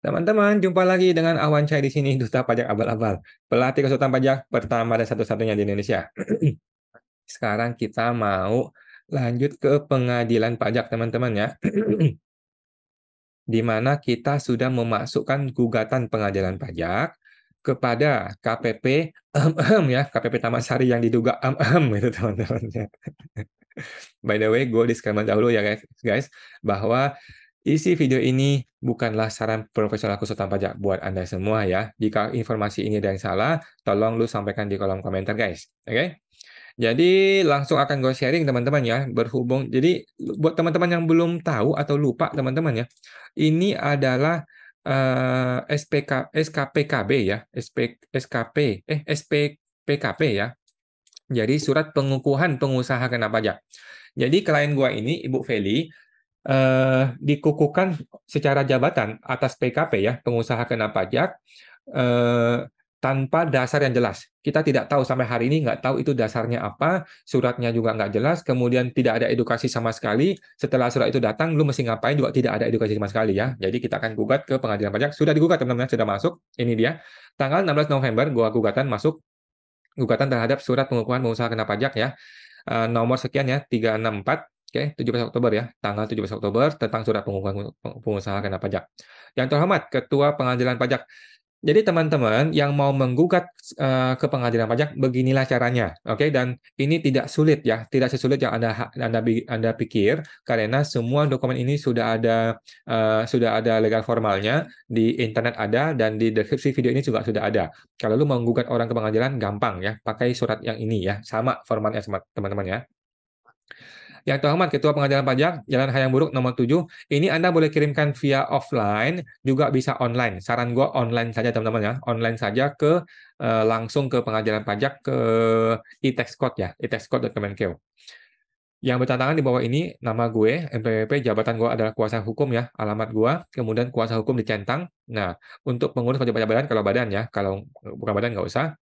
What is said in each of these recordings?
Teman-teman, jumpa lagi dengan Awan Chai di sini, Duta Pajak Abal-Abal, pelatih konsultan pajak pertama dan satu-satunya di Indonesia. Sekarang kita mau lanjut ke pengadilan pajak, teman-teman ya. Di mana kita sudah memasukkan gugatan pengadilan pajak kepada KPP ya, KPP Taman Sari yang diduga itu teman-teman ya. By the way, gue disclaimer dahulu ya guys, bahwa isi video ini bukanlah saran profesional konsultan pajak buat Anda semua ya. Jika informasi ini ada yang salah, tolong lu sampaikan di kolom komentar guys. Oke? Jadi langsung akan gue sharing teman-teman ya, berhubung. Jadi buat teman-teman yang belum tahu atau lupa teman-teman ya, ini adalah SKPKB ya, SPPKP ya. Jadi surat pengukuhan pengusaha kena pajak. Jadi klien gua ini Ibu Feli dikukuhkan secara jabatan atas PKP ya, pengusaha kena pajak tanpa dasar yang jelas. Kita tidak tahu sampai hari ini, nggak tahu itu dasarnya apa, suratnya juga nggak jelas, kemudian tidak ada edukasi sama sekali. Setelah surat itu datang, lu mesti ngapain juga tidak ada edukasi sama sekali ya. Jadi kita akan gugat ke pengadilan pajak. Sudah digugat teman-teman, sudah masuk. Ini dia. Tanggal 16 November gua gugatan masuk, gugatan terhadap surat pengukuhan pengusaha kena pajak ya. Nomor sekian ya, 364. Oke, 17 Oktober ya, tanggal 17 Oktober tentang surat pengukuhan pengusaha kena pajak. Yang terhormat, Ketua Pengadilan Pajak. Jadi teman-teman yang mau menggugat ke pengadilan pajak, beginilah caranya, oke? Dan ini tidak sulit ya, tidak sesulit yang anda pikir, karena semua dokumen ini sudah ada legal formalnya di internet ada dan di deskripsi video ini juga sudah ada. Kalau lu mau menggugat orang ke pengadilan, gampang ya, pakai surat yang ini ya, sama formatnya teman-teman ya. Yang terhormat Ketua Pengadilan Pajak, Jalan Hayam Buruk nomor 7, ini Anda boleh kirimkan via offline, juga bisa online. Saran gue online saja teman-teman ya, online saja langsung ke Pengadilan Pajak ke e-tax code ya, e-taxcode.kemenkeu. Yang bertantangan di bawah ini, nama gue, MPWP, jabatan gue adalah kuasa hukum ya, alamat gue, kemudian kuasa hukum dicentang. Nah, untuk pengurus wajib pajak badan, kalau badan ya, kalau bukan badan nggak usah.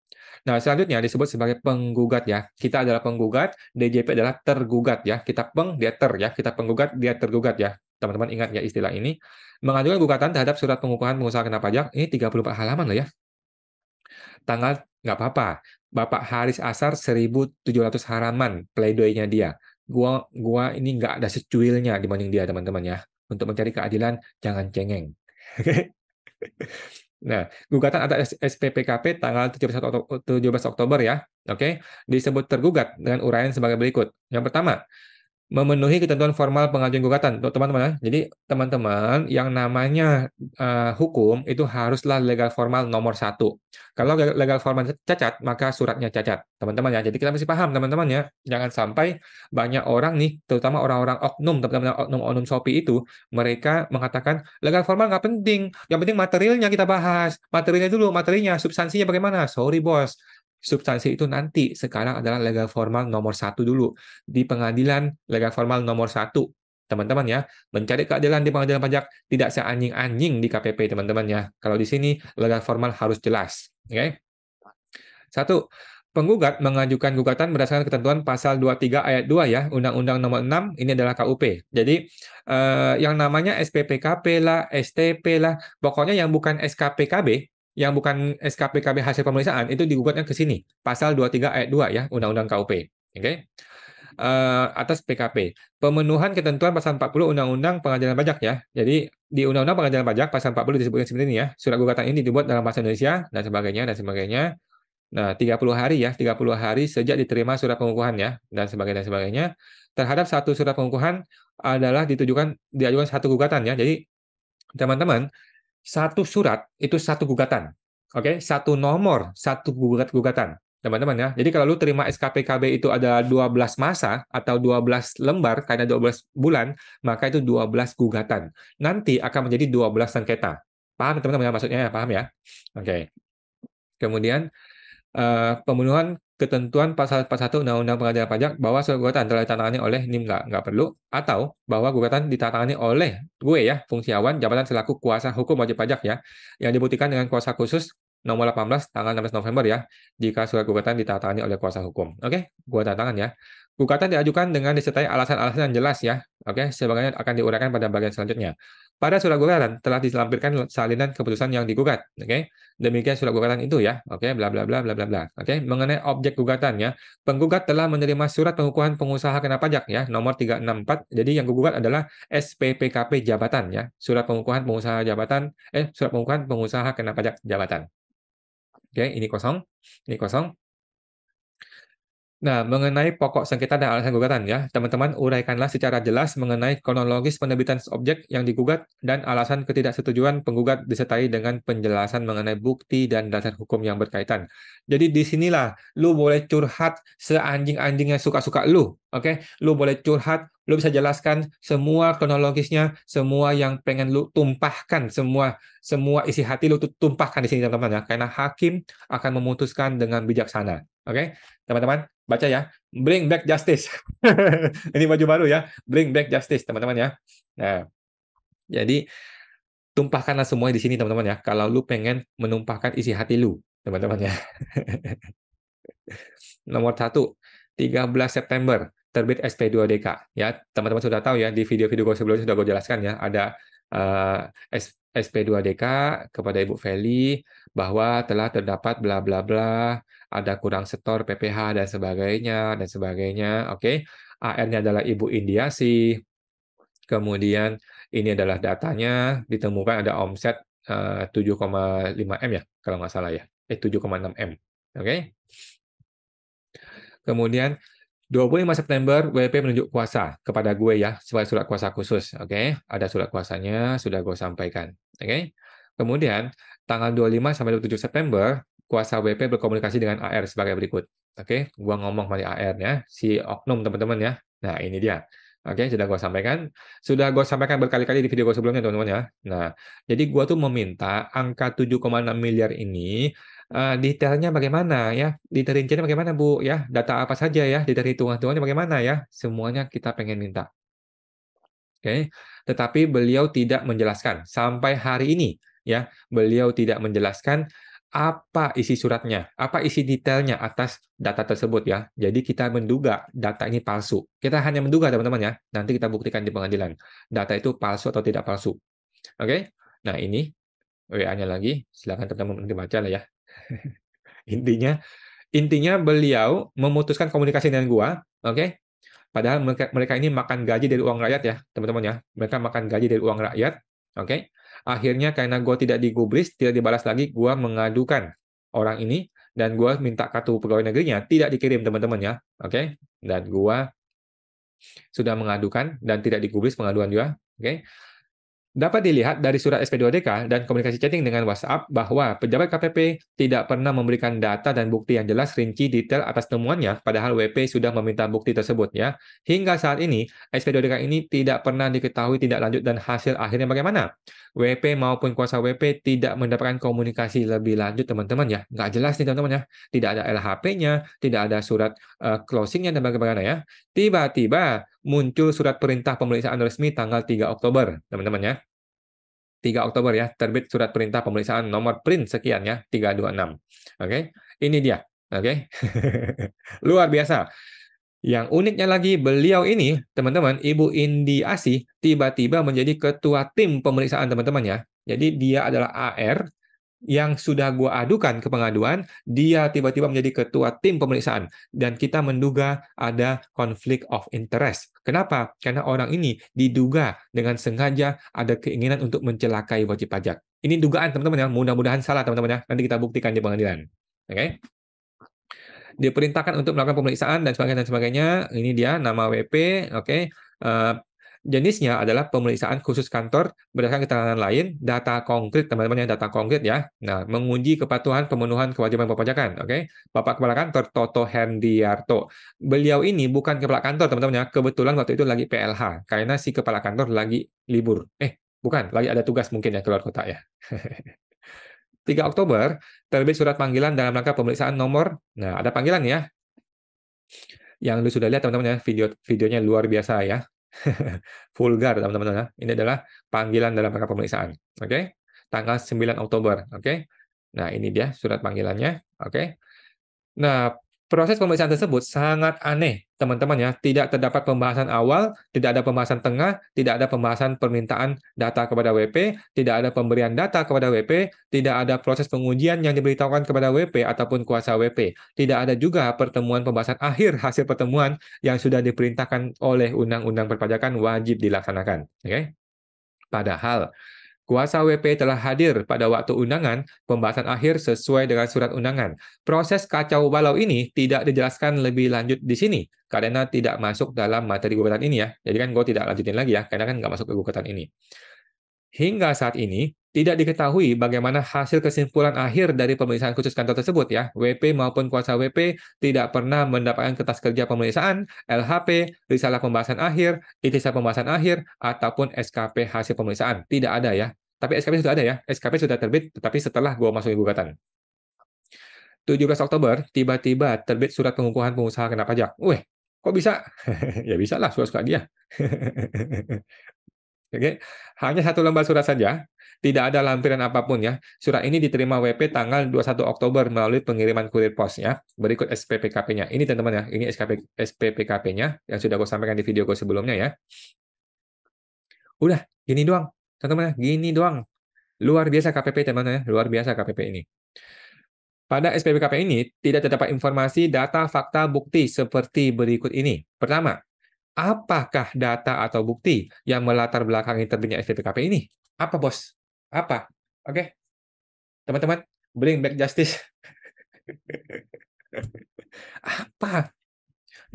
Nah, selanjutnya disebut sebagai penggugat ya. Kita adalah penggugat, DJP adalah tergugat ya. Kita dia ya. Kita penggugat, dia tergugat ya. Teman-teman ingat ya istilah ini. Mengajukan gugatan terhadap surat pengukuhan pengusaha kena pajak, ini 34 halaman loh ya. Tanggal, nggak apa-apa. Bapak Haris Asar 1.700 halaman pleidoynya dia. Gua ini nggak ada secuilnya dibanding dia teman-teman ya. Untuk mencari keadilan, jangan cengeng. Nah, gugatan atas SPPKP tanggal 17 Oktober ya. Oke, disebut tergugat dengan uraian sebagai berikut. Yang pertama, memenuhi ketentuan formal pengajuan gugatan, teman-teman ya. Jadi teman-teman yang namanya hukum itu haruslah legal formal nomor 1. Kalau legal formal cacat, maka suratnya cacat, teman-teman ya. Jadi kita mesti paham teman-teman ya. Jangan sampai banyak orang nih, terutama orang-orang oknum, teman-teman oknum Shopee itu, mereka mengatakan legal formal nggak penting. Yang penting materialnya kita bahas. Materialnya dulu, materinya, substansinya bagaimana? Sorry bos, substansi itu nanti. Sekarang adalah legal formal nomor 1 dulu. Di pengadilan, legal formal nomor 1. Teman-teman ya, mencari keadilan di pengadilan pajak tidak seanjing-anjing di KPP, teman-teman ya. Kalau di sini, legal formal harus jelas. Oke? 1. Penggugat mengajukan gugatan berdasarkan ketentuan pasal 23 ayat 2 ya, Undang-Undang Nomor 6, ini adalah KUP. Jadi yang namanya SPPKP lah, STP lah, pokoknya yang bukan SKPKB, yang bukan SKPKB hasil pemeriksaan itu digugatnya ke sini, pasal 23 ayat 2 ya, Undang-Undang KUP. Oke? Atas PKP. Pemenuhan ketentuan pasal 40 Undang-Undang Pengadilan Pajak ya. Jadi di Undang-Undang Pengadilan Pajak pasal 40 disebutkan seperti ini ya. Surat gugatan ini dibuat dalam bahasa Indonesia dan sebagainya dan sebagainya. Nah, 30 hari ya, 30 hari sejak diterima surat pengukuhan ya, dan sebagainya dan sebagainya. Terhadap satu surat pengukuhan adalah diajukan satu gugatan ya. Jadi teman-teman, satu surat itu satu gugatan. Oke, satu nomor, satu gugatan. Teman-teman ya. Jadi kalau lu terima SKPKB itu ada 12 masa atau 12 lembar karena 12 bulan, maka itu 12 gugatan. Nanti akan menjadi 12 sengketa. Paham teman-teman ya maksudnya ya? Paham ya? Oke. Kemudian pemenuhan ketentuan pasal 41 Undang-Undang Pengadilan Pajak bahwa surat gugatan telah ditandatangani oleh NIM nggak perlu, atau bahwa gugatan ditandatangani oleh gue ya, fungsiawan jabatan selaku kuasa hukum wajib pajak ya, yang dibuktikan dengan kuasa khusus nomor 18 tanggal 16 November ya, jika surat gugatan ditandatangani oleh kuasa hukum. Oke, gue tanda tangan ya. Gugatan diajukan dengan disertai alasan-alasan yang jelas ya. Oke, sebagainya akan diuraikan pada bagian selanjutnya. Pada surat gugatan telah dilampirkan salinan keputusan yang digugat. Oke. Demikian surat gugatan itu ya. Oke, bla bla bla bla bla bla. Oke, mengenai objek gugatan ya. Penggugat telah menerima surat pengukuhan pengusaha kena pajak ya, nomor 364. Jadi yang gugat adalah SPPKP jabatan ya. Surat pengukuhan pengusaha jabatan surat pengukuhan pengusaha kena pajak jabatan. Oke, ini kosong. Ini kosong. Nah, mengenai pokok sengketa dan alasan gugatan ya, teman-teman uraikanlah secara jelas mengenai kronologis penerbitan objek yang digugat dan alasan ketidaksetujuan penggugat disertai dengan penjelasan mengenai bukti dan dasar hukum yang berkaitan. Jadi disinilah lu boleh curhat seanjing-anjingnya suka-suka lu, oke? Lu boleh curhat, lu bisa jelaskan semua kronologisnya, semua yang pengen lu tumpahkan, semua semua isi hati lu tumpahkan di sini teman-teman ya, karena hakim akan memutuskan dengan bijaksana, oke? Teman-teman, baca ya, bring back justice. Ini baju baru ya, bring back justice teman-teman ya. Nah, jadi tumpahkanlah semua di sini teman-teman ya. Kalau lu pengen menumpahkan isi hati lu, teman-teman ya. Nomor 1, 13 September terbit SP2DK ya. Teman-teman sudah tahu ya, di video-video gue sebelumnya sudah gue jelaskan ya, ada SP2DK kepada Ibu Feli bahwa telah terdapat bla bla bla, ada kurang setor PPh dan sebagainya. Oke. AR-nya adalah Ibu Indiasi. Kemudian ini adalah datanya, ditemukan ada omset 7,5 M ya, kalau nggak salah ya. 7,6 M. Oke. Kemudian 25 September WP menunjuk kuasa kepada gue ya, sebagai surat kuasa khusus. Oke, ada surat kuasanya, sudah gue sampaikan. Oke. Kemudian tanggal 25 sampai 27 September, kuasa WP berkomunikasi dengan AR sebagai berikut. Oke, gua ngomong sama AR-nya, si oknum teman-teman ya. Nah, ini dia. Oke, sudah gue sampaikan. Sudah gue sampaikan berkali-kali di video gue sebelumnya, teman-teman ya. Nah, jadi gue tuh meminta angka 7,6 miliar ini detailnya bagaimana ya, detail rinciannya bagaimana Bu ya, data apa saja ya, detail hitungan-hitungannya bagaimana ya, semuanya kita pengen minta. Oke, tetapi beliau tidak menjelaskan sampai hari ini ya, beliau tidak menjelaskan apa isi suratnya, apa isi detailnya atas data tersebut ya. Jadi kita menduga data ini palsu. Kita hanya menduga teman-teman ya. Nanti kita buktikan di pengadilan. Data itu palsu atau tidak palsu. Oke. Nah, ini WA-nya lagi. Silakan teman-teman dibaca lah ya. Intinya Intinya beliau memutuskan komunikasi dengan gua, oke? Padahal mereka ini makan gaji dari uang rakyat ya, teman-teman ya. Mereka makan gaji dari uang rakyat, oke? Akhirnya karena gua tidak digubris, tidak dibalas lagi, gua mengadukan orang ini dan gua minta kartu pegawai negerinya tidak dikirim teman-teman ya, oke? Dan gua sudah mengadukan dan tidak digubris pengaduan juga, oke? Dapat dilihat dari surat SP2DK dan komunikasi chatting dengan WhatsApp bahwa pejabat KPP tidak pernah memberikan data dan bukti yang jelas rinci detail atas temuannya, padahal WP sudah meminta bukti tersebut ya. Hingga saat ini, SP2DK ini tidak pernah diketahui tidak lanjut dan hasil akhirnya bagaimana. WP maupun kuasa WP tidak mendapatkan komunikasi lebih lanjut teman-teman ya. Nggak jelas nih teman-teman ya. Tidak ada LHP-nya, tidak ada surat closing-nya dan bagaimana ya. Tiba-tiba muncul surat perintah pemeriksaan resmi tanggal 3 Oktober, teman-teman ya. 3 Oktober ya, terbit surat perintah pemeriksaan nomor print sekian ya, 326. Oke, ini dia. Oke, luar biasa. Yang uniknya lagi, beliau ini, teman-teman, Ibu Indi Asih, tiba-tiba menjadi ketua tim pemeriksaan, teman-teman ya. Jadi dia adalah AR yang sudah gua adukan ke pengaduan, dia tiba-tiba menjadi ketua tim pemeriksaan dan kita menduga ada konflik of interest. Kenapa? Karena orang ini diduga dengan sengaja ada keinginan untuk mencelakai wajib pajak. Ini dugaan teman-teman ya, mudah-mudahan salah teman-teman ya. Nanti kita buktikan di pengadilan. Oke? Diperintahkan untuk melakukan pemeriksaan dan sebagainya. Ini dia nama WP, oke. Jenisnya adalah pemeriksaan khusus kantor berdasarkan keterangan lain, data konkret teman-teman ya, data konkret ya. Nah, menguji kepatuhan pemenuhan kewajiban perpajakan, oke. Bapak Kepala Kantor Toto Hendiarto. Beliau ini bukan kepala kantor teman-teman ya. Kebetulan waktu itu lagi PLH karena si kepala kantor lagi libur. Bukan, lagi ada tugas mungkin ya keluar kota ya. 3 Oktober terbit surat panggilan dalam rangka pemeriksaan nomor. Nah, ada panggilan ya. Yang lu sudah lihat teman-teman ya, videonya luar biasa ya. Vulgar teman-teman ya. Ini adalah panggilan dalam rangka pemeriksaan. Oke. Tanggal 9 Oktober, oke. Nah, ini dia surat panggilannya, oke. Nah, Proses pemeriksaan tersebut sangat aneh, teman-teman ya. Tidak terdapat pembahasan awal, tidak ada pembahasan tengah, tidak ada pembahasan permintaan data kepada WP, tidak ada pemberian data kepada WP, tidak ada proses pengujian yang diberitahukan kepada WP ataupun kuasa WP. Tidak ada juga pertemuan pembahasan akhir hasil pertemuan yang sudah diperintahkan oleh Undang-Undang Perpajakan wajib dilaksanakan. Oke? Padahal kuasa WP telah hadir pada waktu undangan pembahasan akhir sesuai dengan surat undangan. Proses kacau balau ini tidak dijelaskan lebih lanjut di sini karena tidak masuk dalam materi gugatan ini ya. Jadi kan gue tidak lanjutin lagi ya, karena kan nggak masuk ke gugatan ini. Hingga saat ini, tidak diketahui bagaimana hasil kesimpulan akhir dari pemeriksaan khusus kantor tersebut ya. WP maupun kuasa WP tidak pernah mendapatkan kertas kerja pemeriksaan, LHP, risalah pembahasan akhir, ijazah pembahasan akhir, ataupun SKP hasil pemeriksaan. Tidak ada ya. Tapi SKP sudah ada ya. SKP sudah terbit, tetapi setelah gua masukin gugatan. 17 Oktober, tiba-tiba terbit surat pengukuhan pengusaha kena pajak. Wih, kok bisa? Ya bisa lah, suka-suka dia. Oke, hanya satu lembar surat saja, tidak ada lampiran apapun ya. Surat ini diterima WP tanggal 21 Oktober melalui pengiriman kurir pos ya. Berikut SPPKP-nya. Ini teman-teman ya, ini SPPKP-nya yang sudah gue sampaikan di video gue sebelumnya ya. Udah, gini doang. Teman-teman, gini doang. Luar biasa KPP teman-teman ya, luar biasa KPP ini. Pada SPPKP ini tidak terdapat informasi, data, fakta, bukti seperti berikut ini. Pertama, apakah data atau bukti yang melatar belakangi terbitnya SPPKP ini? Apa, Bos? Apa? Oke, teman-teman, bring back justice. Apa?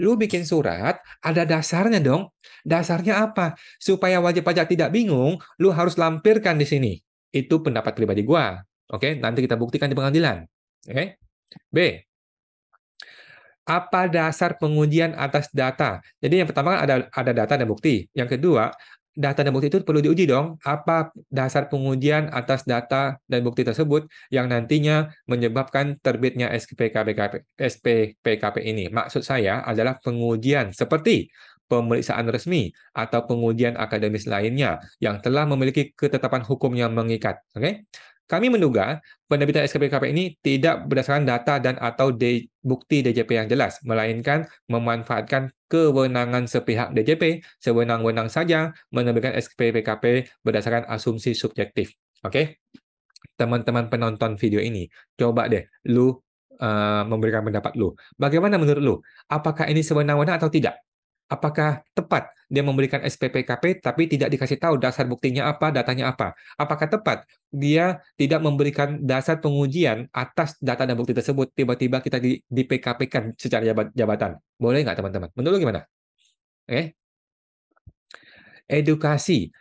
Lu bikin surat, ada dasarnya dong. Dasarnya apa? Supaya wajib pajak tidak bingung, lu harus lampirkan di sini. Itu pendapat pribadi gua. Oke, nanti kita buktikan di pengadilan. Oke. B, apa dasar pengujian atas data? Jadi yang pertama kan ada data dan bukti. Yang kedua, data dan bukti itu perlu diuji dong. Apa dasar pengujian atas data dan bukti tersebut yang nantinya menyebabkan terbitnya SPPKP ini? Maksud saya adalah pengujian seperti pemeriksaan resmi atau pengujian akademis lainnya yang telah memiliki ketetapan hukum yang mengikat. Oke? Kami menduga penerbitan SPPKP ini tidak berdasarkan data dan atau bukti DJP yang jelas, melainkan memanfaatkan kewenangan sepihak DJP sewenang-wenang saja menerbitkan SPPKP berdasarkan asumsi subjektif. Oke, teman-teman penonton video ini, coba deh lu memberikan pendapat lu. Bagaimana menurut lu? Apakah ini sewenang-wenang atau tidak? Apakah tepat dia memberikan SPPKP tapi tidak dikasih tahu dasar buktinya apa, datanya apa? Apakah tepat dia tidak memberikan dasar pengujian atas data dan bukti tersebut, tiba-tiba kita di PKP-kan secara jabatan? Boleh nggak teman-teman? Menurut lu gimana? Edukasi.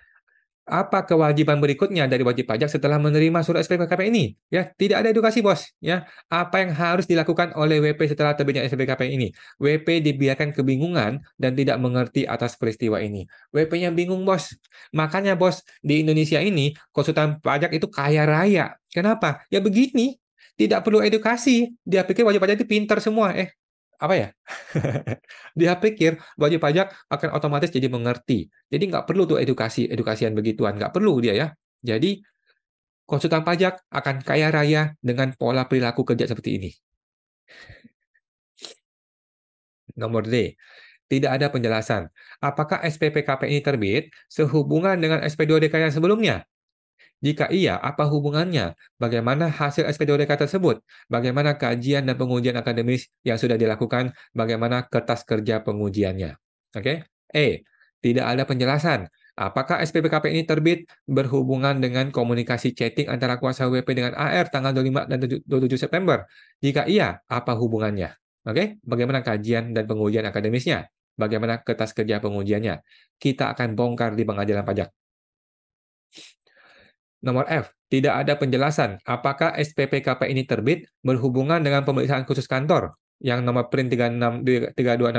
Apa kewajiban berikutnya dari wajib pajak setelah menerima surat SPPKP ini? Ya, tidak ada edukasi, Bos. Ya, apa yang harus dilakukan oleh WP setelah terbitnya SPPKP ini? WP dibiarkan kebingungan dan tidak mengerti atas peristiwa ini. WP-nya bingung, Bos. Makanya, Bos, di Indonesia ini konsultan pajak itu kaya raya. Kenapa? Ya begini. Tidak perlu edukasi. Dia pikir wajib pajak itu pintar semua. Apa ya? Dia pikir wajib pajak akan otomatis jadi mengerti. Jadi nggak perlu tuh edukasian begituan. Nggak perlu dia ya. Jadi konsultan pajak akan kaya raya dengan pola perilaku kerja seperti ini. Nomor D. Tidak ada penjelasan. Apakah SPPKP ini terbit sehubungan dengan SP2DK yang sebelumnya? Jika iya, apa hubungannya? Bagaimana hasil SP2DK tersebut? Bagaimana kajian dan pengujian akademis yang sudah dilakukan? Bagaimana kertas kerja pengujiannya? Oke. Tidak ada penjelasan. Apakah SPPKP ini terbit berhubungan dengan komunikasi chatting antara kuasa WP dengan AR tanggal 25 dan 27 September? Jika iya, apa hubungannya? Oke, bagaimana kajian dan pengujian akademisnya? Bagaimana kertas kerja pengujiannya? Kita akan bongkar di pengadilan pajak. Nomor F, tidak ada penjelasan apakah SPPKP ini terbit berhubungan dengan pemeriksaan khusus kantor yang nomor print 326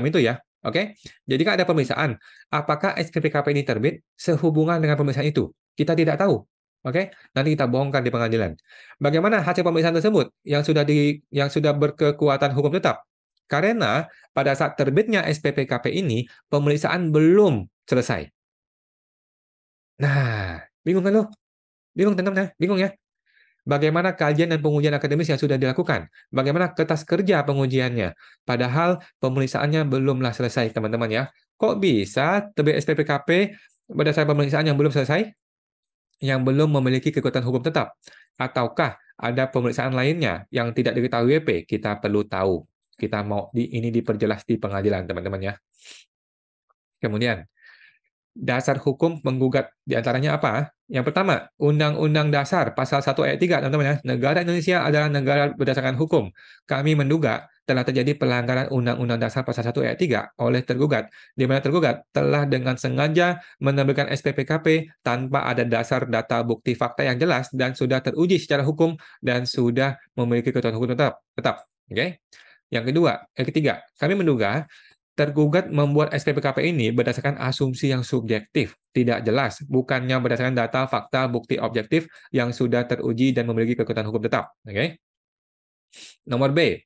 itu ya. Oke. Jadi kan ada pemeriksaan. Apakah SPPKP ini terbit sehubungan dengan pemeriksaan itu? Kita tidak tahu. Oke. Nanti kita bongkar di pengadilan. Bagaimana hasil pemeriksaan tersebut yang sudah berkekuatan hukum tetap? Karena pada saat terbitnya SPPKP ini pemeriksaan belum selesai. Nah, bingung kan lo? Bingung teman-teman ya? Bingung ya? Bagaimana kajian dan pengujian akademis yang sudah dilakukan? Bagaimana kertas kerja pengujiannya? Padahal pemeriksaannya belumlah selesai, teman-teman ya. Kok bisa terbit SPPKP berdasarkan pemeriksaan yang belum selesai? Yang belum memiliki kekuatan hukum tetap? Ataukah ada pemeriksaan lainnya yang tidak diketahui WP? Kita perlu tahu. Kita mau ini diperjelas di pengadilan, teman-teman ya. Kemudian, dasar hukum menggugat diantaranya apa? Yang pertama, Undang-Undang Dasar Pasal 1 Ayat 3, teman-teman ya. Negara Indonesia adalah negara berdasarkan hukum. Kami menduga telah terjadi pelanggaran Undang-Undang Dasar Pasal 1 Ayat 3 oleh tergugat, di mana tergugat telah dengan sengaja menerbitkan SPPKP tanpa ada dasar data bukti fakta yang jelas dan sudah teruji secara hukum dan sudah memiliki kekuatan hukum tetap. Oke? Yang ketiga, kami menduga tergugat membuat SPPKP ini berdasarkan asumsi yang subjektif, tidak jelas, bukannya berdasarkan data, fakta, bukti objektif yang sudah teruji dan memiliki kekuatan hukum tetap. Oke? Nomor B,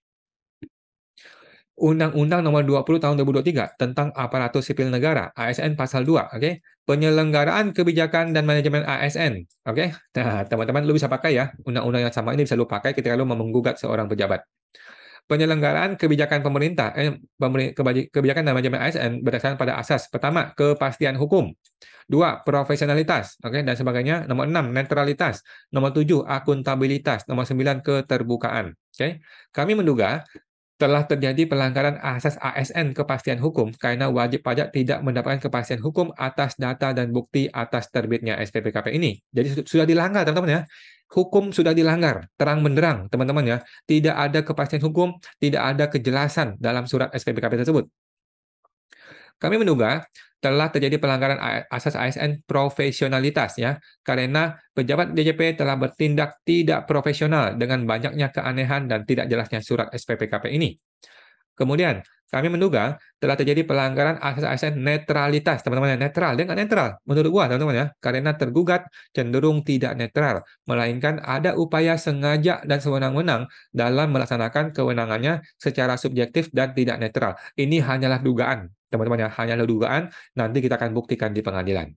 Undang-Undang Nomor 20 Tahun 2023 tentang Aparatur Sipil Negara, ASN Pasal 2, oke? Penyelenggaraan kebijakan dan manajemen ASN, oke? Nah, teman-teman lu bisa pakai ya, undang-undang yang sama ini bisa lu pakai ketika lu mau menggugat seorang pejabat. Penyelenggaraan kebijakan pemerintah, kebijakan dan manajemen ASN berdasarkan pada asas pertama, kepastian hukum, dua, profesionalitas, oke, dan sebagainya. Nomor 6, netralitas. Nomor 7, akuntabilitas. Nomor 9, keterbukaan. Oke, kami menduga telah terjadi pelanggaran asas ASN kepastian hukum karena wajib pajak tidak mendapatkan kepastian hukum atas data dan bukti atas terbitnya SPPKP ini. Jadi sudah dilanggar, teman-teman ya. Hukum sudah dilanggar, terang benderang, teman-teman ya. Tidak ada kepastian hukum, tidak ada kejelasan dalam surat SPPKP tersebut. Kami menduga telah terjadi pelanggaran asas ASN profesionalitas ya, karena pejabat DJP telah bertindak tidak profesional dengan banyaknya keanehan dan tidak jelasnya surat SPPKP ini. Kemudian, kami menduga telah terjadi pelanggaran asas ASN netralitas, teman-teman, netral, dia nggak netral, menurut gua, teman-teman ya, karena tergugat cenderung tidak netral, melainkan ada upaya sengaja dan sewenang-wenang dalam melaksanakan kewenangannya secara subjektif dan tidak netral. Ini hanyalah dugaan, teman-teman ya, hanyalah dugaan, nanti kita akan buktikan di pengadilan.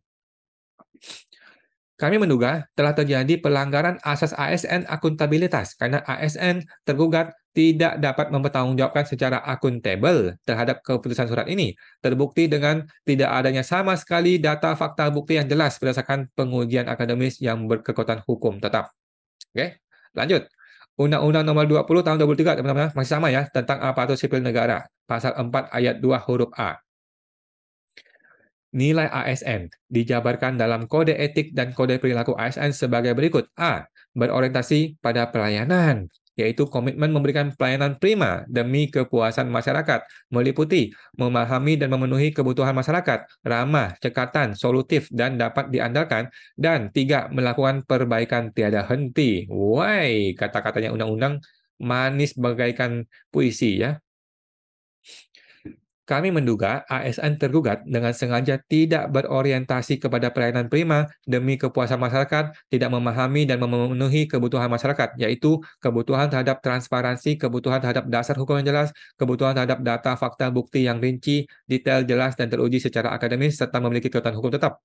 Kami menduga telah terjadi pelanggaran asas ASN akuntabilitas karena ASN tergugat tidak dapat mempertanggungjawabkan secara akuntabel terhadap keputusan surat ini. Terbukti dengan tidak adanya sama sekali data fakta bukti yang jelas berdasarkan pengujian akademis yang berkekuatan hukum tetap. Oke, lanjut. Undang-Undang Nomor 20 Tahun 2023, teman-teman, masih sama ya, tentang aparatur sipil negara. Pasal 4 Ayat 2 huruf A. Nilai ASN dijabarkan dalam Kode Etik dan Kode Perilaku ASN sebagai berikut. A. Berorientasi pada pelayanan, yaitu komitmen memberikan pelayanan prima demi kepuasan masyarakat, meliputi memahami dan memenuhi kebutuhan masyarakat, ramah, cekatan, solutif, dan dapat diandalkan. Dan 3. Melakukan perbaikan tiada henti. Why, kata-katanya undang-undang manis bagaikan puisi ya. Kami menduga ASN tergugat dengan sengaja tidak berorientasi kepada pelayanan prima demi kepuasan masyarakat, tidak memahami dan memenuhi kebutuhan masyarakat, yaitu kebutuhan terhadap transparansi, kebutuhan terhadap dasar hukum yang jelas, kebutuhan terhadap data, fakta, bukti yang rinci, detail, jelas, dan teruji secara akademis, serta memiliki kekuatan hukum tetap.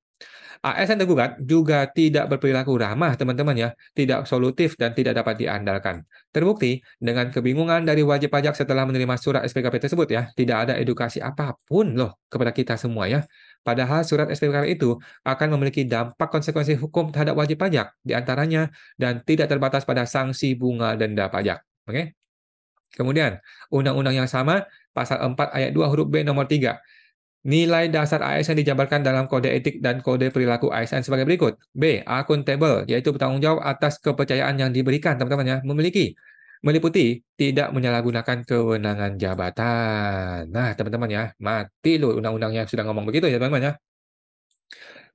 ASN tergugat juga tidak berperilaku ramah, teman-teman ya, tidak solutif dan tidak dapat diandalkan. Terbukti dengan kebingungan dari wajib pajak setelah menerima surat SPKP tersebut ya, tidak ada edukasi apapun loh kepada kita semua ya. Padahal surat SPKP itu akan memiliki dampak konsekuensi hukum terhadap wajib pajak diantaranya dan tidak terbatas pada sanksi bunga denda pajak. Oke? Kemudian, undang-undang yang sama, pasal 4 ayat 2 huruf B nomor 3. Nilai dasar ASN dijabarkan dalam Kode Etik dan Kode Perilaku ASN sebagai berikut. B. Akuntabel, yaitu bertanggung jawab atas kepercayaan yang diberikan, teman-teman ya. Meliputi tidak menyalahgunakan kewenangan jabatan. Nah, teman-teman ya, mati loh undang-undangnya sudah ngomong begitu ya, teman-teman ya.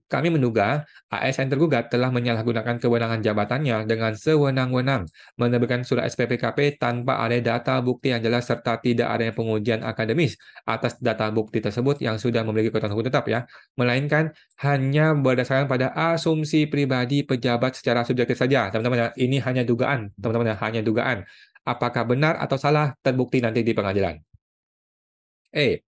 Kami menduga ASN tergugat telah menyalahgunakan kewenangan jabatannya dengan sewenang-wenang, menerbitkan surat SPPKP tanpa ada data bukti yang jelas serta tidak adanya pengujian akademis atas data bukti tersebut yang sudah memiliki kekuatan hukum tetap ya, melainkan hanya berdasarkan pada asumsi pribadi pejabat secara subjektif saja, teman-teman ya. Ini hanya dugaan, teman-teman ya, hanya dugaan. Apakah benar atau salah terbukti nanti di pengadilan. E.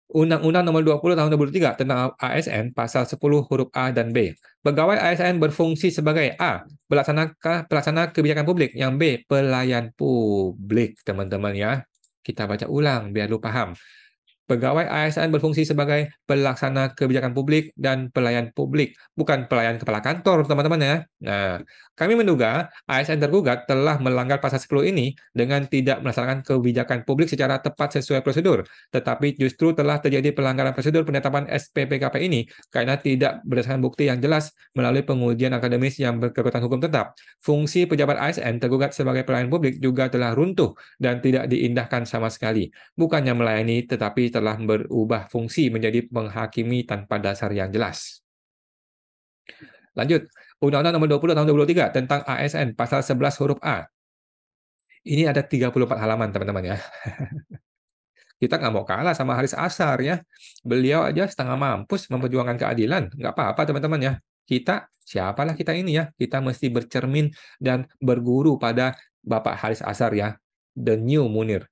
Undang-Undang Nomor 20 Tahun 2003 tentang ASN pasal 10 huruf A dan B. Pegawai ASN berfungsi sebagai A. Pelaksana kebijakan publik, yang B. Pelayan publik, teman-teman ya. Kita baca ulang biar lu paham. Pegawai ASN berfungsi sebagai pelaksana kebijakan publik dan pelayan publik, bukan pelayan kepala kantor, teman-teman ya. Nah, kami menduga ASN tergugat telah melanggar pasal 10 ini dengan tidak melaksanakan kebijakan publik secara tepat sesuai prosedur, tetapi justru telah terjadi pelanggaran prosedur penetapan SPPKP ini karena tidak berdasarkan bukti yang jelas melalui pengujian akademis yang berkekuatan hukum tetap. Fungsi pejabat ASN tergugat sebagai pelayan publik juga telah runtuh dan tidak diindahkan sama sekali. Bukannya melayani, tetapi telah berubah fungsi menjadi menghakimi tanpa dasar yang jelas. Lanjut, Undang-Undang Nomor 20 Tahun 2023 tentang ASN pasal 11 huruf A. Ini ada 34 halaman, teman-teman ya. Kita nggak mau kalah sama Haris Ashar ya. Beliau aja setengah mampus memperjuangkan keadilan. Nggak apa-apa, teman-teman ya. Kita, siapalah kita ini ya. Kita mesti bercermin dan berguru pada Bapak Haris Ashar ya. The new Munir.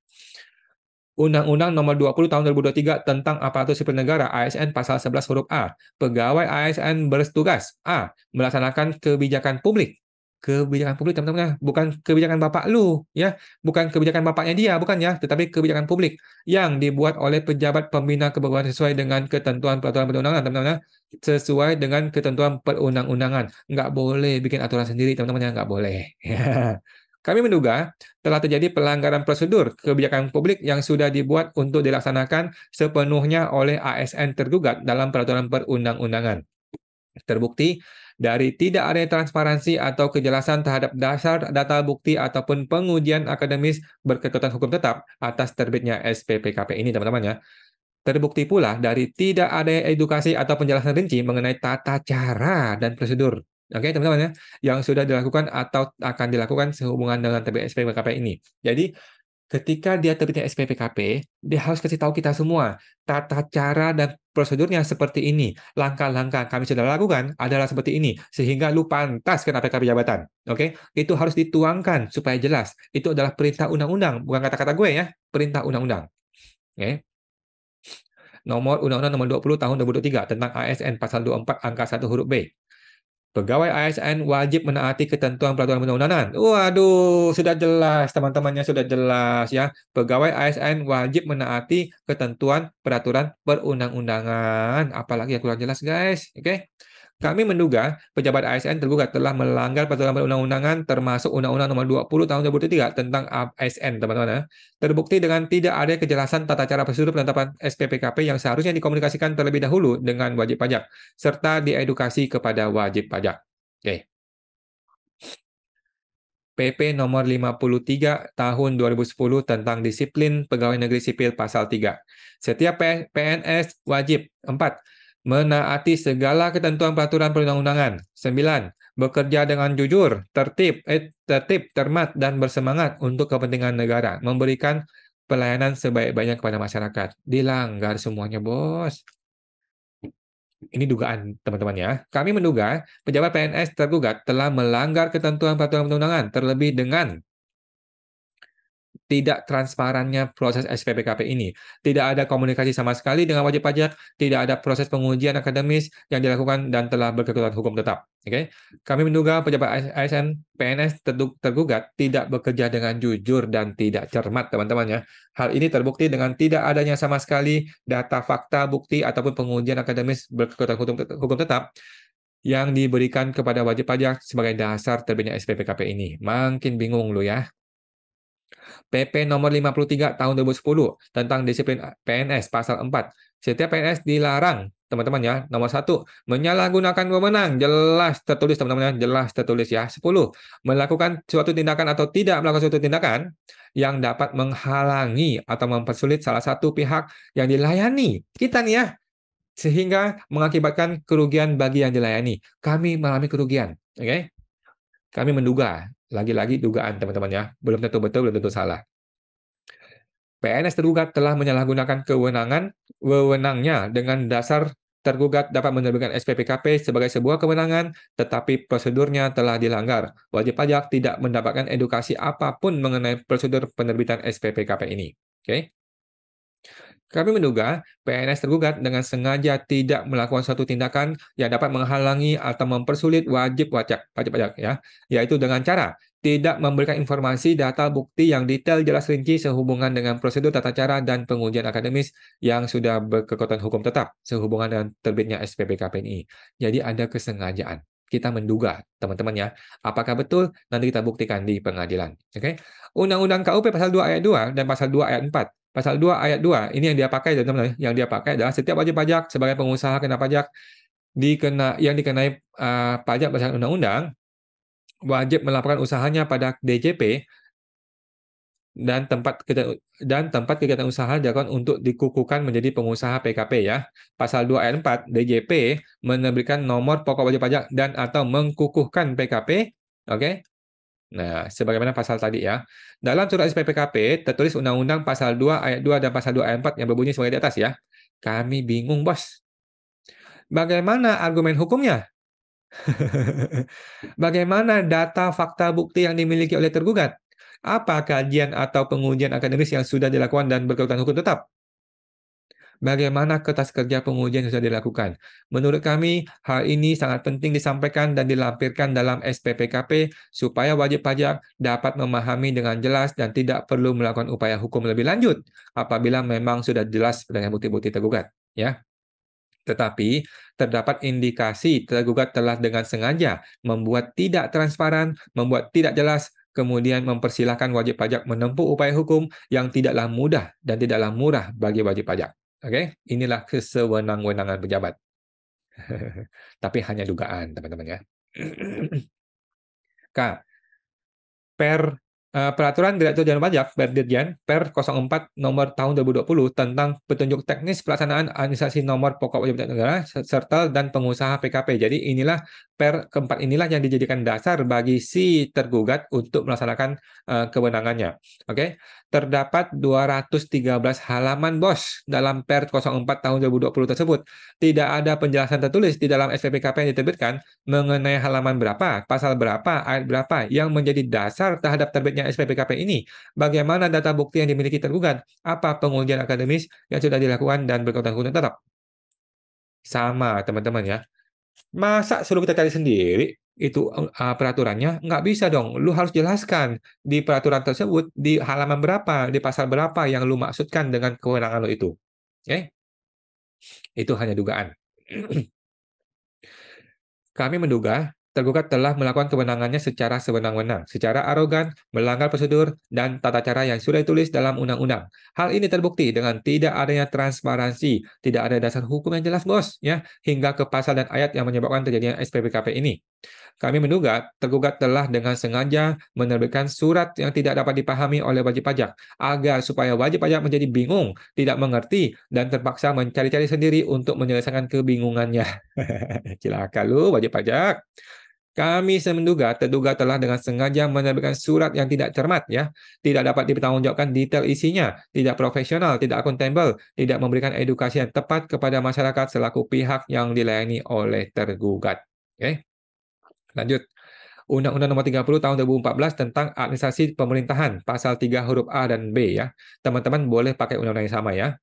Undang-Undang Nomor 20 Tahun 2023 tentang Aparatur Sipil Negara ASN pasal 11 huruf A. Pegawai ASN bertugas A. Melaksanakan kebijakan publik. Kebijakan publik, teman-teman, bukan kebijakan bapak lu ya, bukan kebijakan bapaknya dia, bukan ya, tetapi kebijakan publik yang dibuat oleh pejabat pembina kepegawaian sesuai dengan ketentuan peraturan perundang-undangan, teman-teman, sesuai dengan ketentuan perundang-undangan. Nggak boleh bikin aturan sendiri, teman-teman, ya, nggak boleh. Ya. Kami menduga telah terjadi pelanggaran prosedur kebijakan publik yang sudah dibuat untuk dilaksanakan sepenuhnya oleh ASN tergugat dalam peraturan perundang-undangan. Terbukti dari tidak adanya transparansi atau kejelasan terhadap dasar data bukti ataupun pengujian akademis berkekuatan hukum tetap atas terbitnya SPPKP ini, teman-teman ya. Terbukti pula dari tidak adanya edukasi atau penjelasan rinci mengenai tata cara dan prosedur. Oke, teman-teman ya, yang sudah dilakukan atau akan dilakukan sehubungan dengan terbit SPPKP ini. Jadi, ketika dia terbitnya SPPKP, dia harus kasih tahu kita semua tata cara dan prosedurnya seperti ini. Langkah-langkah kami sudah lakukan adalah seperti ini, sehingga lu pantas kena PK jabatan. Oke, itu harus dituangkan supaya jelas. Itu adalah perintah undang-undang, bukan kata-kata gue ya, perintah undang-undang. Oke. Undang-Undang Nomor 20 Tahun 2023 tentang ASN pasal 24 angka 1 huruf B. Pegawai ASN wajib menaati ketentuan peraturan perundang-undangan. Waduh, sudah jelas, teman-temannya sudah jelas ya. Pegawai ASN wajib menaati ketentuan peraturan perundang-undangan. Apalagi yang kurang jelas, guys. Oke. Kami menduga pejabat ASN tergugat telah melanggar peraturan perundang-undangan termasuk Undang-Undang Nomor 20 Tahun 2003 tentang ASN, teman-teman ya. Terbukti dengan tidak ada kejelasan tata cara prosedur penetapan SPPKP yang seharusnya dikomunikasikan terlebih dahulu dengan wajib pajak serta diedukasi kepada wajib pajak. Oke. PP nomor 53 tahun 2010 tentang disiplin pegawai negeri sipil pasal 3. Setiap PNS wajib 4. Menaati segala ketentuan peraturan perundang-undangan. 9. Bekerja dengan jujur, tertib, cermat, dan bersemangat untuk kepentingan negara. Memberikan pelayanan sebaik-baiknya kepada masyarakat. Dilanggar semuanya, bos. Ini dugaan, teman-teman ya. Kami menduga pejabat PNS tergugat telah melanggar ketentuan peraturan perundang-undangan, terlebih dengan tidak transparannya proses SPPKP ini. Tidak ada komunikasi sama sekali dengan wajib pajak, tidak ada proses pengujian akademis yang dilakukan dan telah berkekuatan hukum tetap. Oke, kami menduga pejabat ASN PNS tergugat tidak bekerja dengan jujur dan tidak cermat, teman-teman ya. Hal ini terbukti dengan tidak adanya sama sekali data fakta, bukti ataupun pengujian akademis berkekuatan hukum tetap yang diberikan kepada wajib pajak sebagai dasar terbitnya SPPKP ini. Makin bingung lu ya. PP nomor 53 tahun 2010 tentang disiplin PNS pasal 4. Setiap PNS dilarang, teman-teman ya. Nomor 1, menyalahgunakan wewenang. Jelas tertulis, teman-teman, jelas tertulis ya. 10, melakukan suatu tindakan atau tidak melakukan suatu tindakan yang dapat menghalangi atau mempersulit salah satu pihak yang dilayani. Kita nih ya, sehingga mengakibatkan kerugian bagi yang dilayani. Kami mengalami kerugian, oke? Kami menduga, lagi-lagi dugaan, teman-teman ya. Belum tentu betul, belum tentu salah. PNS tergugat telah menyalahgunakan wewenangnya dengan dasar tergugat dapat menerbitkan SPPKP sebagai sebuah kewenangan, tetapi prosedurnya telah dilanggar. Wajib pajak tidak mendapatkan edukasi apapun mengenai prosedur penerbitan SPPKP ini. Oke? Kami menduga PNS tergugat dengan sengaja tidak melakukan suatu tindakan yang dapat menghalangi atau mempersulit wajib pajak ya, yaitu dengan cara tidak memberikan informasi data bukti yang detail jelas rinci sehubungan dengan prosedur tata cara dan pengujian akademis yang sudah berkekuatan hukum tetap sehubungan dengan terbitnya SPPKP ini. Jadi ada kesengajaan. Kita menduga, teman-teman ya. Apakah betul? Nanti kita buktikan di pengadilan. Oke? Undang-Undang KUP pasal 2 ayat 2 dan pasal 2 ayat 4. Pasal 2 ayat 2 ini yang dia pakai teman-teman, yang dia pakai adalah setiap wajib pajak sebagai pengusaha kena pajak yang dikenai pajak berdasarkan undang-undang wajib melaporkan usahanya pada DJP dan tempat kegiatan usaha dilakukan untuk dikukuhkan menjadi pengusaha PKP ya. Pasal 2 ayat 4 DJP menerbitkan nomor pokok wajib pajak dan atau mengkukuhkan PKP, oke? Nah, sebagaimana pasal tadi ya. Dalam surat SPPKP tertulis Undang-Undang pasal 2 ayat 2 dan pasal 2 ayat 4 yang berbunyi sebagai di atas ya. Kami bingung, Bos. Bagaimana argumen hukumnya? Bagaimana data, fakta, bukti yang dimiliki oleh tergugat? Apa kajian atau pengujian akademis yang sudah dilakukan dan berkekuatan hukum tetap? Bagaimana kertas kerja pengujian yang sudah dilakukan? Menurut kami, hal ini sangat penting disampaikan dan dilampirkan dalam SPPKP supaya wajib pajak dapat memahami dengan jelas dan tidak perlu melakukan upaya hukum lebih lanjut apabila memang sudah jelas dengan bukti-bukti tergugat. Ya. Tetapi, terdapat indikasi tergugat telah dengan sengaja membuat tidak transparan, membuat tidak jelas, kemudian mempersilahkan wajib pajak menempuh upaya hukum yang tidaklah mudah dan tidaklah murah bagi wajib pajak. Oke, inilah kesewenang-wenangan pejabat. Tapi hanya dugaan, teman-teman ya. K. Peraturan Direktur Jenderal Pajak (Perdirjen) Per 04 Nomor Tahun 2020 tentang petunjuk teknis pelaksanaan administrasi nomor pokok wajib pajak negara serta dan pengusaha PKP. Jadi inilah keempat inilah yang dijadikan dasar bagi si tergugat untuk melaksanakan kewenangannya. Oke, terdapat 213 halaman bos dalam Per 04 Tahun 2020 tersebut. Tidak ada penjelasan tertulis di dalam SPPKP yang diterbitkan mengenai halaman berapa, pasal berapa, ayat berapa yang menjadi dasar terhadap terbitnya SPPKP ini. Bagaimana data bukti yang dimiliki tergugat? Apa pengujian akademis yang sudah dilakukan dan berkekuatan hukum tetap? Sama, teman-teman ya. Masa suruh kita cari sendiri? Itu peraturannya? Nggak bisa dong. Lu harus jelaskan di peraturan tersebut, di halaman berapa, di pasal berapa yang lu maksudkan dengan kewenangan lu itu. Oke? Itu hanya dugaan. Kami menduga tergugat telah melakukan kewenangannya secara sewenang-wenang, secara arogan, melanggar prosedur dan tata cara yang sudah ditulis dalam undang-undang. Hal ini terbukti dengan tidak adanya transparansi, tidak ada dasar hukum yang jelas, bos, ya, hingga ke pasal dan ayat yang menyebabkan terjadinya SPPKP ini. Kami menduga tergugat telah dengan sengaja menerbitkan surat yang tidak dapat dipahami oleh wajib pajak agar supaya wajib pajak menjadi bingung, tidak mengerti, dan terpaksa mencari-cari sendiri untuk menyelesaikan kebingungannya. Cilaka lu, wajib pajak. Kami menduga terduga telah dengan sengaja menerbitkan surat yang tidak cermat, ya, tidak dapat dipertanggungjawabkan detail isinya, tidak profesional, tidak akuntabel, tidak memberikan edukasi yang tepat kepada masyarakat selaku pihak yang dilayani oleh tergugat. Oke, lanjut. Undang-Undang Nomor 30 Tahun 2014 tentang Administrasi Pemerintahan, Pasal 3 huruf A dan B ya. Teman-teman boleh pakai undang-undang yang sama ya.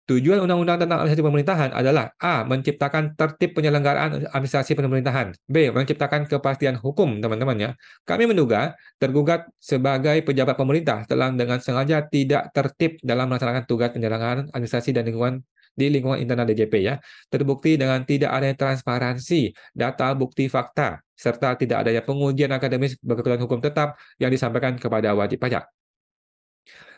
Tujuan Undang-Undang tentang Administrasi Pemerintahan adalah A. Menciptakan tertib penyelenggaraan administrasi pemerintahan. B. Menciptakan kepastian hukum, teman-teman ya. Kami menduga tergugat sebagai pejabat pemerintah telah dengan sengaja tidak tertib dalam melaksanakan tugas penyelenggaraan administrasi dan di lingkungan internal DJP ya. Terbukti dengan tidak adanya transparansi, data, bukti, fakta, serta tidak adanya pengujian akademis berkekuatan hukum tetap yang disampaikan kepada wajib pajak.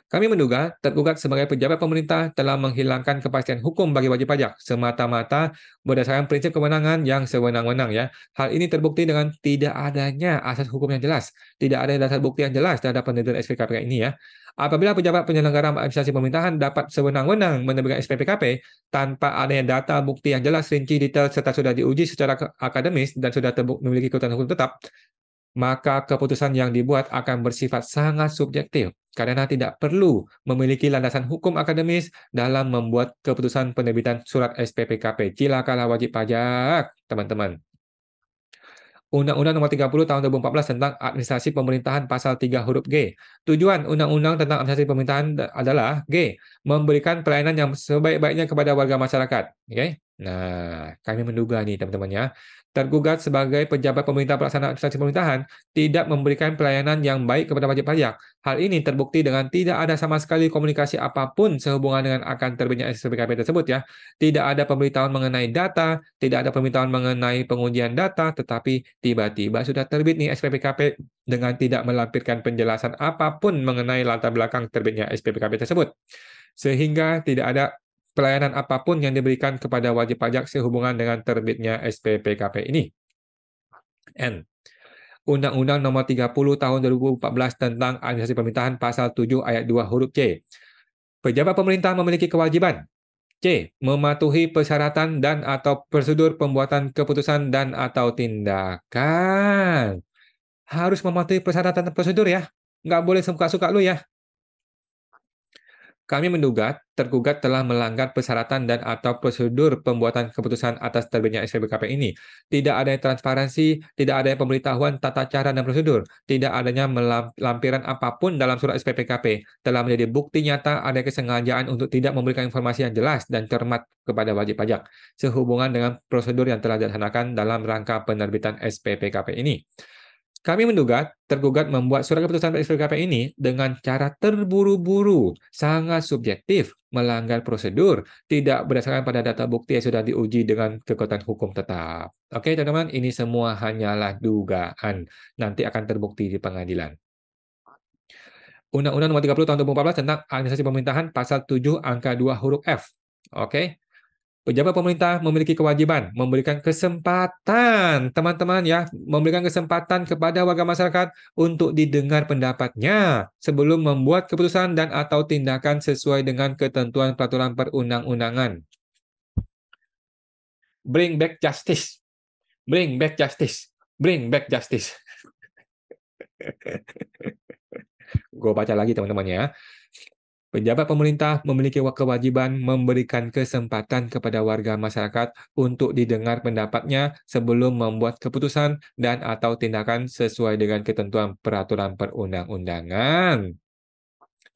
Kami menduga tergugat sebagai pejabat pemerintah telah menghilangkan kepastian hukum bagi wajib pajak semata-mata berdasarkan prinsip kewenangan yang sewenang-wenang ya. Hal ini terbukti dengan tidak adanya asas hukum yang jelas, tidak ada dasar bukti yang jelas terhadap penerbitan SPPKP ini ya. Apabila pejabat penyelenggara administrasi pemerintahan dapat sewenang-wenang menerbitkan SPPKP tanpa adanya data bukti yang jelas, rinci, detail serta sudah diuji secara akademis dan sudah memiliki kekuatan hukum tetap, maka keputusan yang dibuat akan bersifat sangat subjektif karena tidak perlu memiliki landasan hukum akademis dalam membuat keputusan penerbitan surat SPPKP. Cilakalah wajib pajak, teman-teman. Undang-Undang Nomor 30 Tahun 2014 tentang Administrasi Pemerintahan Pasal 3 huruf G. Tujuan Undang-Undang tentang Administrasi Pemerintahan adalah G. Memberikan pelayanan yang sebaik-baiknya kepada warga masyarakat. Oke? Nah, kami menduga nih teman-teman ya, tergugat sebagai pejabat pemerintah pelaksana administrasi pemerintahan tidak memberikan pelayanan yang baik kepada wajib pajak. Hal ini terbukti dengan tidak ada sama sekali komunikasi apapun sehubungan dengan akan terbitnya SPKP tersebut ya. Tidak ada pemberitahuan mengenai data, tidak ada pemberitahuan mengenai pengujian data, tetapi tiba-tiba sudah terbit nih SPPKP dengan tidak melampirkan penjelasan apapun mengenai latar belakang terbitnya SPPKP tersebut. Sehingga tidak ada pelayanan apapun yang diberikan kepada wajib pajak sehubungan dengan terbitnya SPPKP ini. N. Undang-Undang Nomor 30 Tahun 2014 tentang Administrasi Pemerintahan Pasal 7 Ayat 2 huruf C. Pejabat pemerintah memiliki kewajiban C. Mematuhi persyaratan dan atau prosedur pembuatan keputusan dan atau tindakan. Harus mematuhi persyaratan dan prosedur ya. Nggak boleh suka-suka lu ya. Kami menduga tergugat telah melanggar persyaratan dan atau prosedur pembuatan keputusan atas terbitnya SPKP ini. Tidak adanya transparansi, tidak adanya pemberitahuan tata cara dan prosedur, tidak adanya lampiran apapun dalam surat SPPKP, telah menjadi bukti nyata ada kesengajaan untuk tidak memberikan informasi yang jelas dan cermat kepada wajib pajak, sehubungan dengan prosedur yang telah dilaksanakan dalam rangka penerbitan SPPKP ini. Kami menduga tergugat membuat surat keputusan SPKP ini dengan cara terburu-buru, sangat subjektif, melanggar prosedur, tidak berdasarkan pada data bukti yang sudah diuji dengan kekuatan hukum tetap. Oke, teman-teman, ini semua hanyalah dugaan. Nanti akan terbukti di pengadilan. Undang-Undang Nomor 30 Tahun 2014 tentang Administrasi Pemerintahan Pasal 7 Angka 2 huruf F. Oke. Pejabat pemerintah memiliki kewajiban memberikan kesempatan, teman-teman ya, memberikan kesempatan kepada warga masyarakat untuk didengar pendapatnya sebelum membuat keputusan dan atau tindakan sesuai dengan ketentuan peraturan perundang-undangan. Bring back justice. Bring back justice. Bring back justice. Gue baca lagi teman-teman ya. Pejabat pemerintah memiliki kewajiban memberikan kesempatan kepada warga masyarakat untuk didengar pendapatnya sebelum membuat keputusan dan atau tindakan sesuai dengan ketentuan peraturan perundang-undangan.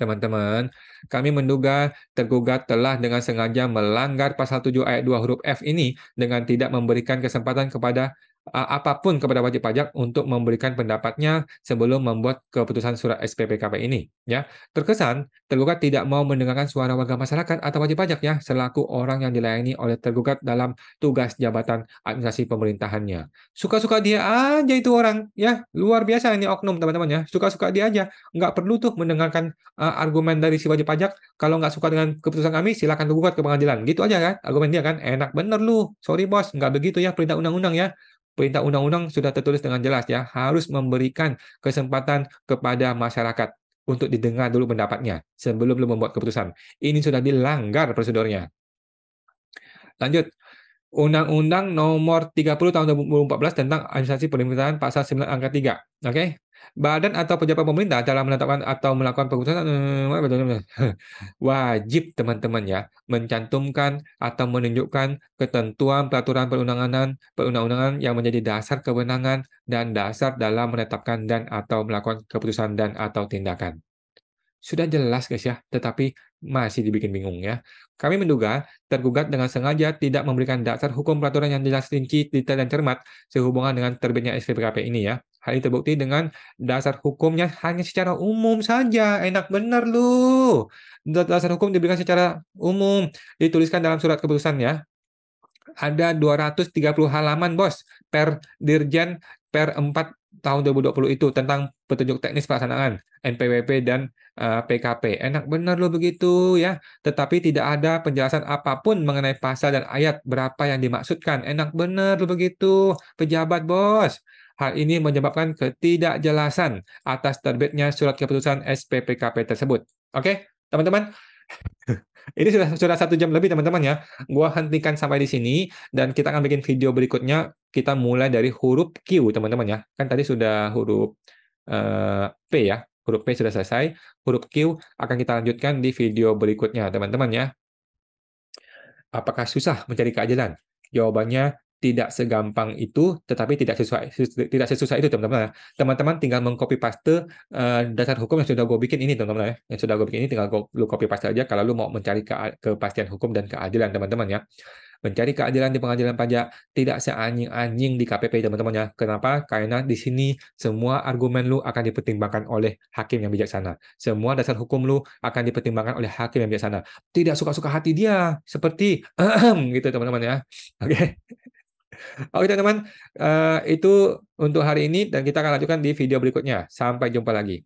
Teman-teman, kami menduga tergugat telah dengan sengaja melanggar pasal 7 ayat 2 huruf F ini dengan tidak memberikan kesempatan kepada apapun kepada wajib pajak untuk memberikan pendapatnya sebelum membuat keputusan surat SPPKP ini. Ya, terkesan tergugat tidak mau mendengarkan suara warga masyarakat atau wajib pajak ya selaku orang yang dilayani oleh tergugat dalam tugas jabatan administrasi pemerintahannya. Suka-suka dia aja itu orang ya, luar biasa ini oknum teman-teman ya. Suka-suka dia aja, nggak perlu tuh mendengarkan argumen dari si wajib pajak. Kalau nggak suka dengan keputusan kami, silakan gugat ke pengadilan. Gitu aja kan, argumen dia kan. Enak bener lu. Sorry bos, nggak begitu ya perintah undang-undang ya. Perintah undang-undang sudah tertulis dengan jelas ya, harus memberikan kesempatan kepada masyarakat untuk didengar dulu pendapatnya sebelum membuat keputusan. Ini sudah dilanggar prosedurnya. Lanjut, Undang-Undang Nomor 30 Tahun 2014 tentang Administrasi Pemerintahan Pasal 9 Angka 3. Oke? Badan atau pejabat pemerintah dalam menetapkan atau melakukan keputusan wajib teman-teman ya mencantumkan atau menunjukkan ketentuan peraturan perundang-undangan yang menjadi dasar kewenangan dan dasar dalam menetapkan dan atau melakukan keputusan dan atau tindakan. Sudah jelas guys ya, tetapi masih dibikin bingung ya. Kami menduga tergugat dengan sengaja tidak memberikan dasar hukum peraturan yang jelas, rinci, detail, dan cermat sehubungan dengan terbitnya SPPKP ini ya. Hal ini terbukti dengan dasar hukumnya hanya secara umum saja. Enak bener lu. Dasar hukum diberikan secara umum, dituliskan dalam surat keputusan ya. Ada 230 halaman, Bos, per Dirjen per 4 tahun 2020 itu tentang petunjuk teknis pelaksanaan NPWP dan PKP. Enak benar lo begitu ya. Tetapi tidak ada penjelasan apapun mengenai pasal dan ayat berapa yang dimaksudkan. Enak benar lo begitu, pejabat bos. Hal ini menyebabkan ketidakjelasan atas terbitnya surat keputusan SPPKP tersebut. Oke, teman-teman. Ini sudah 1 jam lebih teman-teman ya. Gua hentikan sampai di sini dan kita akan bikin video berikutnya. Kita mulai dari huruf Q teman-teman ya. Kan tadi sudah huruf P ya. Huruf P sudah selesai. Huruf Q akan kita lanjutkan di video berikutnya teman-teman ya. Apakah susah mencari keadilan? Jawabannya tidak segampang itu, tetapi tidak sesusah itu, teman-teman. Teman-teman tinggal mengcopy paste dasar hukum yang sudah gue bikin ini, teman-teman ya. Yang sudah gue bikin ini tinggal lu copy paste aja kalau lu mau mencari kepastian hukum dan keadilan, teman-teman ya. Mencari keadilan di pengadilan pajak tidak seanjing-anjing di KPP, teman-teman ya. Kenapa? Karena di sini semua argumen lu akan dipertimbangkan oleh hakim yang bijaksana. Semua dasar hukum lu akan dipertimbangkan oleh hakim yang bijaksana. Tidak suka-suka hati dia, seperti gitu, teman-teman ya. Oke. Oke, teman-teman. Itu untuk hari ini dan kita akan lanjutkan di video berikutnya. Sampai jumpa lagi.